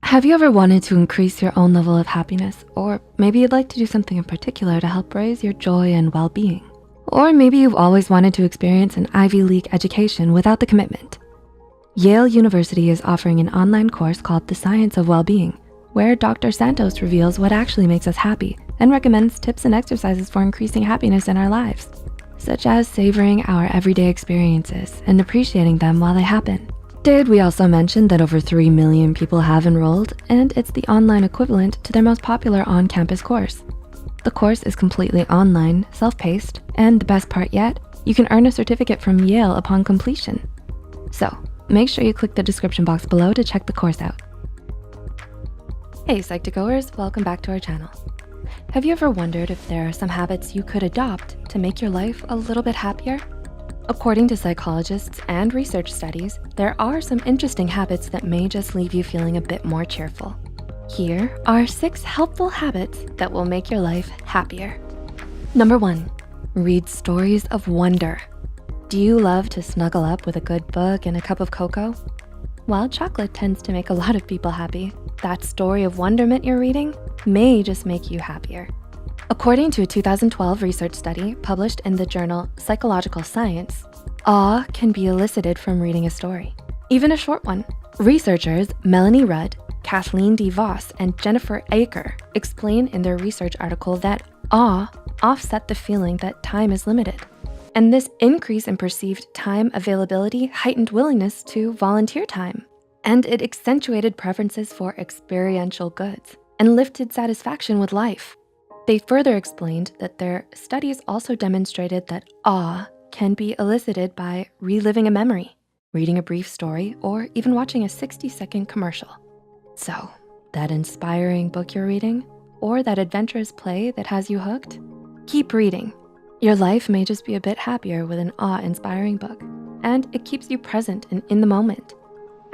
Have you ever wanted to increase your own level of happiness? Or maybe you'd like to do something in particular to help raise your joy and well-being? Or maybe you've always wanted to experience an Ivy League education without the commitment. Yale University is offering an online course called The Science of Well-Being, where Dr. Santos reveals what actually makes us happy and recommends tips and exercises for increasing happiness in our lives, such as savoring our everyday experiences and appreciating them while they happen. Did we also mention that over 3 million people have enrolled, and it's the online equivalent to their most popular on-campus course. The course is completely online, self-paced, and the best part yet, you can earn a certificate from Yale upon completion. So make sure you click the description box below to check the course out. Hey Psych2Goers, welcome back to our channel. Have you ever wondered if there are some habits you could adopt to make your life a little bit happier? According to psychologists and research studies, there are some interesting habits that may just leave you feeling a bit more cheerful. Here are 6 helpful habits that will make your life happier. Number 1, read stories of wonder. Do you love to snuggle up with a good book and a cup of cocoa? While chocolate tends to make a lot of people happy, that story of wonderment you're reading may just make you happier. According to a 2012 research study published in the journal Psychological Science, awe can be elicited from reading a story, even a short one. Researchers Melanie Rudd, Kathleen D. Voss, and Jennifer Aker explain in their research article that awe offset the feeling that time is limited. And this increase in perceived time availability heightened willingness to volunteer time. And it accentuated preferences for experiential goods and lifted satisfaction with life. They further explained that their studies also demonstrated that awe can be elicited by reliving a memory, reading a brief story, or even watching a 60-second commercial. So, that inspiring book you're reading, or that adventurous play that has you hooked? Keep reading. Your life may just be a bit happier with an awe-inspiring book, and it keeps you present and in the moment.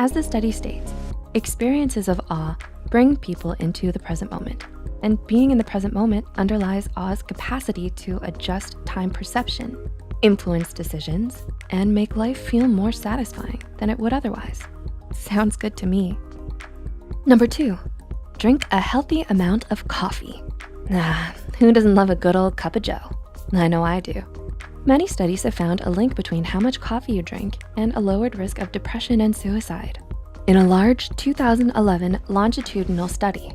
As the study states, experiences of awe bring people into the present moment. And being in the present moment underlies awe's capacity to adjust time perception, influence decisions, and make life feel more satisfying than it would otherwise. Sounds good to me. Number 2, drink a healthy amount of coffee. Who doesn't love a good old cup of joe? I know I do. Many studies have found a link between how much coffee you drink and a lowered risk of depression and suicide. In a large 2011 longitudinal study,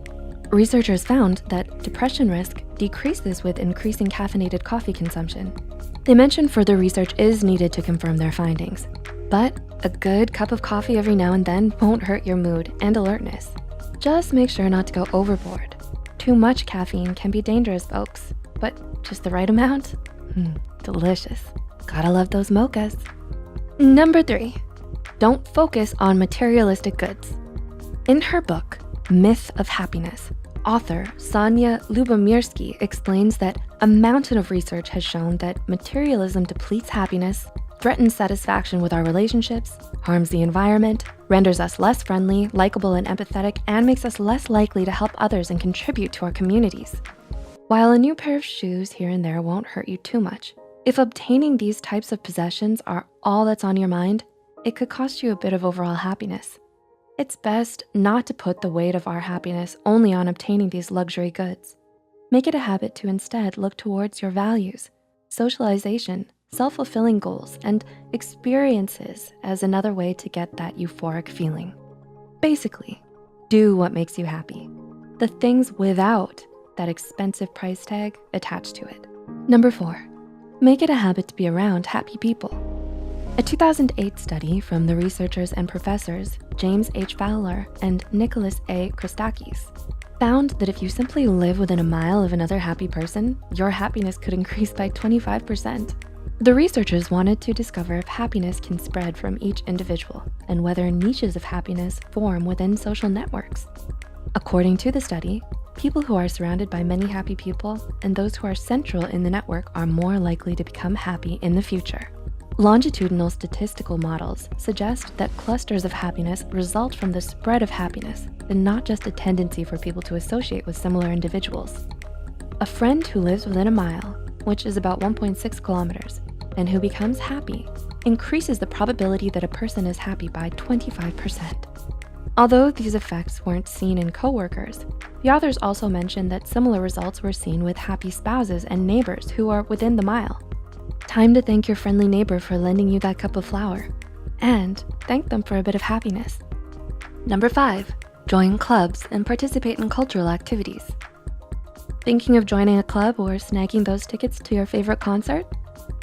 researchers found that depression risk decreases with increasing caffeinated coffee consumption. They mentioned further research is needed to confirm their findings, but a good cup of coffee every now and then won't hurt your mood and alertness. Just make sure not to go overboard. Too much caffeine can be dangerous, folks, but just the right amount? Delicious. Gotta love those mochas. Number 3, don't focus on materialistic goods. In her book, Myth of Happiness, author Sonia Lubomirsky explains that a mountain of research has shown that materialism depletes happiness, threatens satisfaction with our relationships, harms the environment, renders us less friendly, likable, and empathetic, and makes us less likely to help others and contribute to our communities. While a new pair of shoes here and there won't hurt you too much, if obtaining these types of possessions are all that's on your mind, it could cost you a bit of overall happiness. It's best not to put the weight of our happiness only on obtaining these luxury goods. Make it a habit to instead look towards your values, socialization, self-fulfilling goals, and experiences as another way to get that euphoric feeling. Basically, do what makes you happy. The things without that expensive price tag attached to it. Number 4, make it a habit to be around happy people. A 2008 study from the researchers and professors James H. Fowler and Nicholas A. Christakis found that if you simply live within a mile of another happy person, your happiness could increase by 25%. The researchers wanted to discover if happiness can spread from each individual and whether niches of happiness form within social networks. According to the study, people who are surrounded by many happy people and those who are central in the network are more likely to become happy in the future. Longitudinal statistical models suggest that clusters of happiness result from the spread of happiness and not just a tendency for people to associate with similar individuals. A friend who lives within a mile, which is about 1.6 kilometers, and who becomes happy increases the probability that a person is happy by 25%. Although these effects weren't seen in coworkers, the authors also mentioned that similar results were seen with happy spouses and neighbors who are within the mile. Time to thank your friendly neighbor for lending you that cup of flour, and thank them for a bit of happiness. Number 5, join clubs and participate in cultural activities. Thinking of joining a club or snagging those tickets to your favorite concert?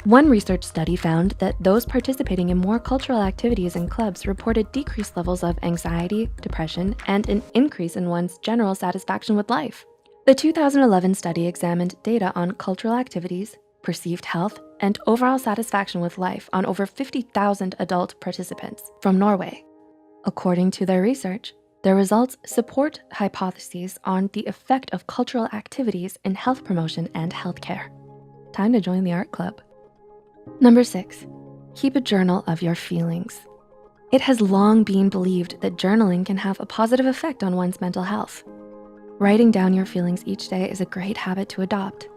One research study found that those participating in more cultural activities and clubs reported decreased levels of anxiety, depression, and an increase in one's general satisfaction with life. The 2011 study examined data on cultural activities, perceived health, and overall satisfaction with life on over 50,000 adult participants from Norway. According to their research, their results support hypotheses on the effect of cultural activities in health promotion and healthcare. Time to join the art club. Number 6, keep a journal of your feelings. It has long been believed that journaling can have a positive effect on one's mental health. Writing down your feelings each day is a great habit to adopt.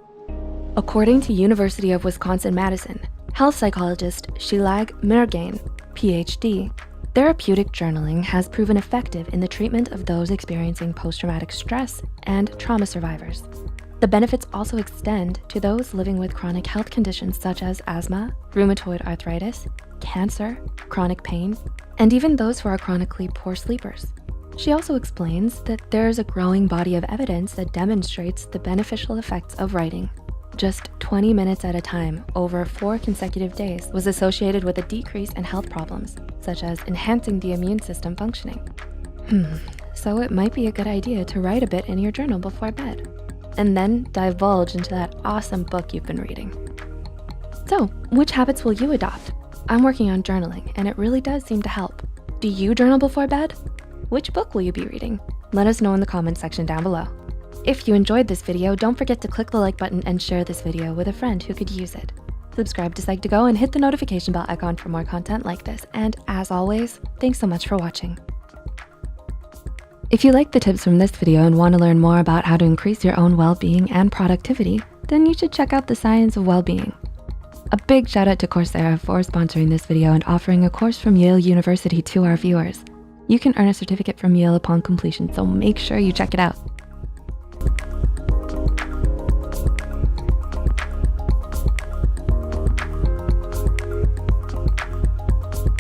According to University of Wisconsin-Madison, health psychologist Shilag Mergain, PhD, therapeutic journaling has proven effective in the treatment of those experiencing post-traumatic stress and trauma survivors. The benefits also extend to those living with chronic health conditions such as asthma, rheumatoid arthritis, cancer, chronic pain, and even those who are chronically poor sleepers. She also explains that there's a growing body of evidence that demonstrates the beneficial effects of writing. Just 20 minutes at a time over 4 consecutive days was associated with a decrease in health problems, such as enhancing the immune system functioning. So it might be a good idea to write a bit in your journal before bed, and then divulge into that awesome book you've been reading. So, which habits will you adopt? I'm working on journaling, and it really does seem to help. Do you journal before bed? Which book will you be reading? Let us know in the comments section down below. If you enjoyed this video, don't forget to click the like button and share this video with a friend who could use it. Subscribe to Psych2Go and hit the notification bell icon for more content like this. And as always, thanks so much for watching. If you liked the tips from this video and want to learn more about how to increase your own well-being and productivity, then you should check out The Science of Wellbeing. A big shout out to Coursera for sponsoring this video and offering a course from Yale University to our viewers. You can earn a certificate from Yale upon completion, so make sure you check it out.